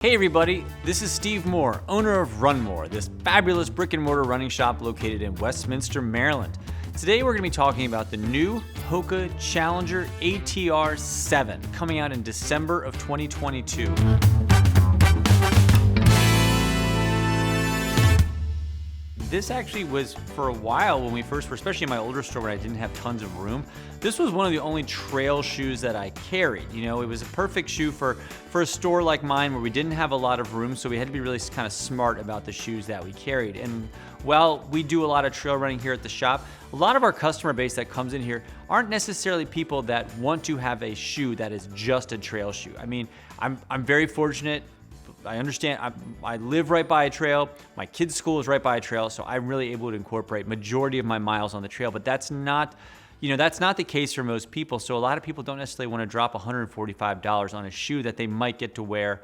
Hey everybody, this is Steve Moore, owner of Run More, this fabulous brick and mortar running shop located in Westminster, Maryland. Today we're going to be talking about the new HOKA Challenger ATR 7 coming out in December of 2022. This actually was for a while when we first were, especially in my older store when I didn't have tons of room. This was one of the only trail shoes that I carried. You know, it was a perfect shoe for a store like mine where we didn't have a lot of room, so we had to be really kind of smart about the shoes that we carried. And while we do a lot of trail running here at the shop, a lot of our customer base that comes in here aren't necessarily people that want to have a shoe that is just a trail shoe. I mean, I'm very fortunate. I understand, I live right by a trail, my kids' school is right by a trail, so I'm really able to incorporate majority of my miles on the trail, but that's not the case for most people. So a lot of people don't necessarily want to drop $145 on a shoe that they might get to wear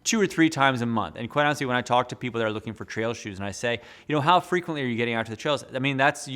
2 or 3 times a month. And quite honestly, when I talk to people that are looking for trail shoes and I say, you know, how frequently are you getting out to the trails? I mean, that's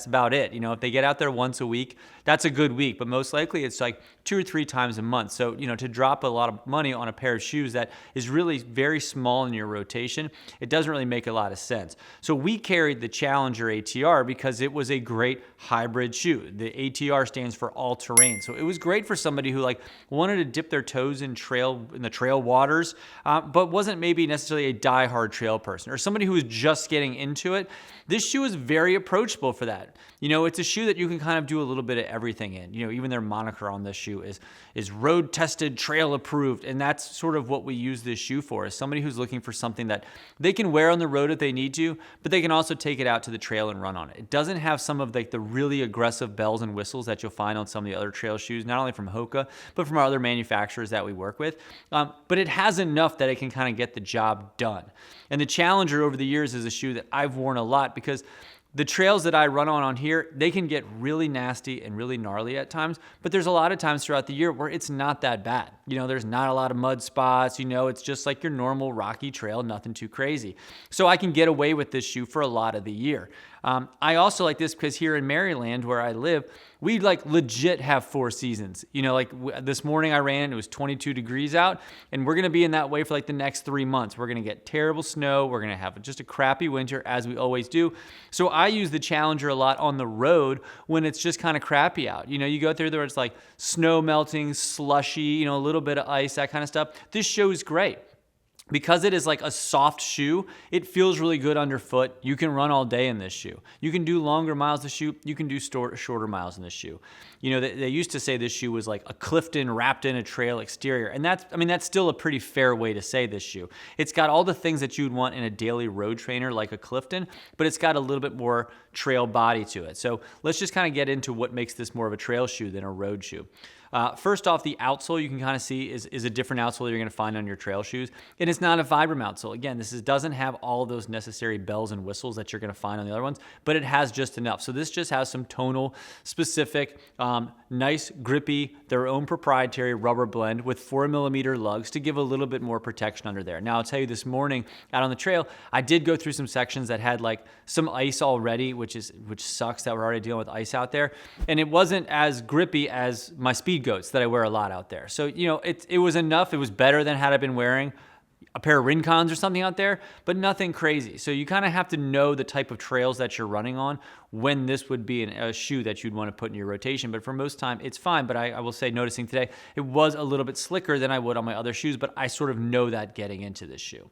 about it. You know, if they get out there once a week, that's a good week, but most likely it's like 2 or 3 times a month. So, you know, to drop a lot of money on a pair of shoes that is really very small in your rotation, it doesn't really make a lot of sense. So we carried the Challenger ATR because it was a great hybrid shoe. The ATR stands for all terrain. So it was great for somebody who like wanted to dip their toes in the trail waters, but wasn't maybe necessarily a die-hard trail person or somebody who was just getting into it. This shoe is very approachable for that. You know, it's a shoe that you can kind of do a little bit of everything in. You know, even their moniker on this shoe is road tested, trail approved. And that's sort of what we use this shoe for, is somebody who's looking for something that they can wear on the road if they need to, but they can also take it out to the trail and run on it. It doesn't have some of like the really aggressive bells and whistles that you'll find on some of the other trail shoes, not only from HOKA, but from our other manufacturers that we work with. But it has enough that it can kind of get the job done. And the Challenger over the years is a shoe that I've worn a lot because the trails that I run on here, they can get really nasty and really gnarly at times, but there's a lot of times throughout the year where it's not that bad. You know, there's not a lot of mud spots, you know, it's just like your normal rocky trail, nothing too crazy. So I can get away with this shoe for a lot of the year. I also like this because here in Maryland, where I live, we like legit have 4 seasons. You know, like this morning I ran, it was 22 degrees out, and we're going to be in that way for like the next 3 months. We're going to get terrible snow. We're going to have just a crappy winter, as we always do. So I use the Challenger a lot on the road when it's just kind of crappy out. You know, you go through there, it's like snow melting, slushy, you know, a little bit of ice, that kind of stuff. This shoe is great. Because it is like a soft shoe, it feels really good underfoot. You can run all day in this shoe. You can do longer miles in the shoe. You can do shorter miles in this shoe. You know, they used to say this shoe was like a Clifton wrapped in a trail exterior. And that's still a pretty fair way to say this shoe. It's got all the things that you'd want in a daily road trainer like a Clifton, but it's got a little bit more trail body to it. So let's just kind of get into what makes this more of a trail shoe than a road shoe. First off, the outsole you can kind of see is a different outsole you're going to find on your trail shoes. And it's not a Vibram outsole. Again, doesn't have all of those necessary bells and whistles that you're going to find on the other ones, but it has just enough. So this just has some tonal specific, nice, grippy, their own proprietary rubber blend with 4mm lugs to give a little bit more protection under there. Now, I'll tell you, this morning out on the trail, I did go through some sections that had like some ice already, which sucks that we're already dealing with ice out there. And it wasn't as grippy as my speed goats that I wear a lot out there. So, you know, it was enough. It was better than had I been wearing a pair of Rincons or something out there, but nothing crazy. So you kind of have to know the type of trails that you're running on when this would be a shoe that you'd want to put in your rotation. But for most time, it's fine. But I will say, noticing today, it was a little bit slicker than I would on my other shoes, but I sort of know that getting into this shoe.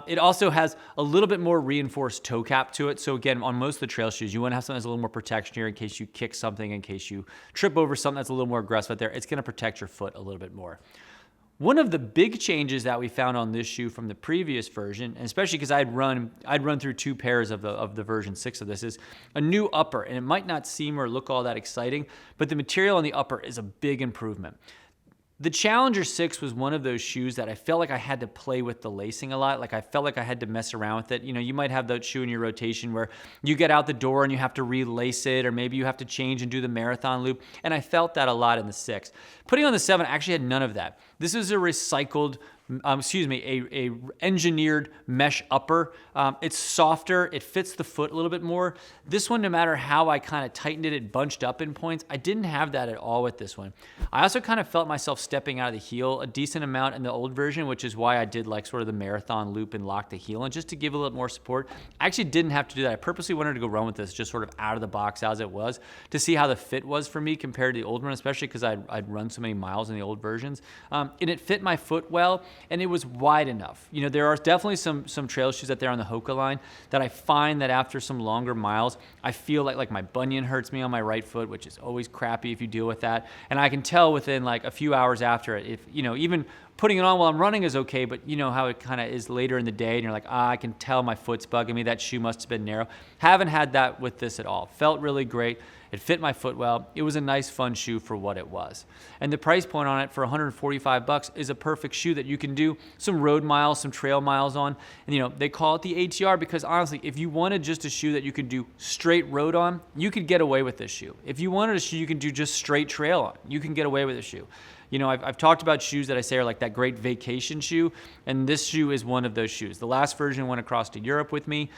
It also has a little bit more reinforced toe cap to it. So again, on most of the trail shoes, you want to have something that's a little more protection here in case you kick something, in case you trip over something that's a little more aggressive out there. It's going to protect your foot a little bit more. One of the big changes that we found on this shoe from the previous version, and especially because I'd run through 2 pairs of the version 6 of this, is a new upper. And it might not seem or look all that exciting, but the material on the upper is a big improvement. The Challenger 6 was one of those shoes that I felt like I had to play with the lacing a lot. Like I felt like I had to mess around with it. You know, you might have that shoe in your rotation where you get out the door and you have to relace it, or maybe you have to change and do the marathon loop. And I felt that a lot in the 6. Putting on the 7, I actually had none of that. This is a recycled, a engineered mesh upper. It's softer, it fits the foot a little bit more. This one, no matter how I kind of tightened it, it bunched up in points. I didn't have that at all with this one. I also kind of felt myself stepping out of the heel a decent amount in the old version, which is why I did like sort of the marathon loop and lock the heel, and just to give a little more support. I actually didn't have to do that. I purposely wanted to go run with this just sort of out of the box as it was, to see how the fit was for me compared to the old one, especially because I'd run so many miles in the old versions. And it fit my foot well, and it was wide enough. You know, there are definitely some trail shoes out there on the HOKA line that I find that after some longer miles, I feel like my bunion hurts me on my right foot, which is always crappy if you deal with that. And I can tell within like a few hours after it, if, you know, even putting it on while I'm running is okay, but you know how it kind of is later in the day and you're like, I can tell my foot's bugging me. That shoe must have been narrow. Haven't had that with this at all. Felt really great. It fit my foot well. It was a nice, fun shoe for what it was. And the price point on it for $145 is a perfect shoe that you can do some road miles, some trail miles on. And you know, they call it the ATR because honestly, if you wanted just a shoe that you could do straight road on, you could get away with this shoe. If you wanted a shoe you can do just straight trail on, you can get away with a shoe. You know, I've talked about shoes that I say are like that great vacation shoe, and this shoe is one of those shoes. The last version went across to Europe with me.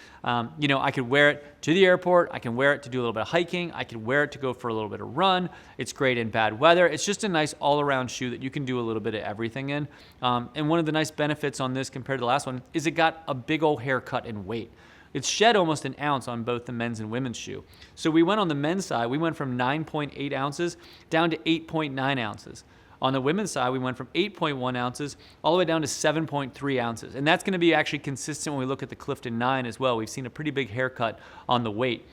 You know, I could wear it to the airport. I can wear it to do a little bit of hiking. I could wear it to go for a little bit of run. It's great in bad weather. It's just a nice all-around shoe that you can do a little bit of everything in. And one of the nice benefits on this compared to the last one is it got a big old haircut in weight. It's shed almost an ounce on both the men's and women's shoe. So we went on the men's side, we went from 9.8 ounces down to 8.9 ounces. On the women's side, we went from 8.1 ounces all the way down to 7.3 ounces. And that's going to be actually consistent when we look at the Clifton 9 as well. We've seen a pretty big haircut on the weight.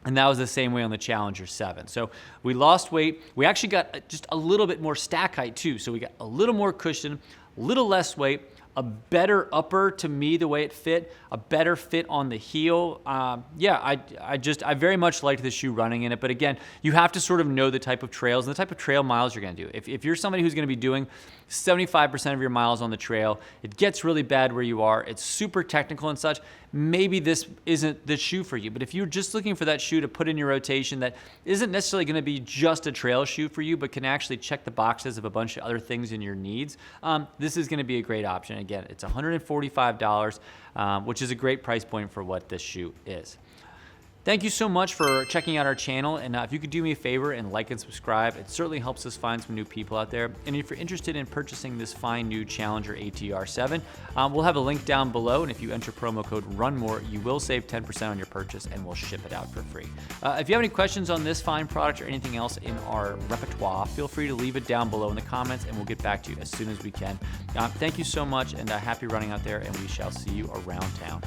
And that was the same way on the Challenger 7. So we lost weight. We actually got just a little bit more stack height too. So we got a little more cushion, a little less weight, a better upper to me, the way it fit, a better fit on the heel. Yeah, I very much liked the shoe running in it. But again, you have to sort of know the type of trails and the type of trail miles you're going to do. If you're somebody who's going to be doing 75% of your miles on the trail, it gets really bad where you are, it's super technical and such, maybe this isn't the shoe for you. But if you're just looking for that shoe to put in your rotation that isn't necessarily going to be just a trail shoe for you, but can actually check the boxes of a bunch of other things in your needs, this is going to be a great option. Again, it's $145, which is a great price point for what this shoe is. Thank you so much for checking out our channel, and if you could do me a favor and like and subscribe, it certainly helps us find some new people out there. And if you're interested in purchasing this fine new Challenger ATR 7, we'll have a link down below, and if you enter promo code RUNMORE, you will save 10% on your purchase, and we'll ship it out for free. If you have any questions on this fine product or anything else in our repertoire, feel free to leave it down below in the comments, and we'll get back to you as soon as we can. Thank you so much, and happy running out there, and we shall see you around town.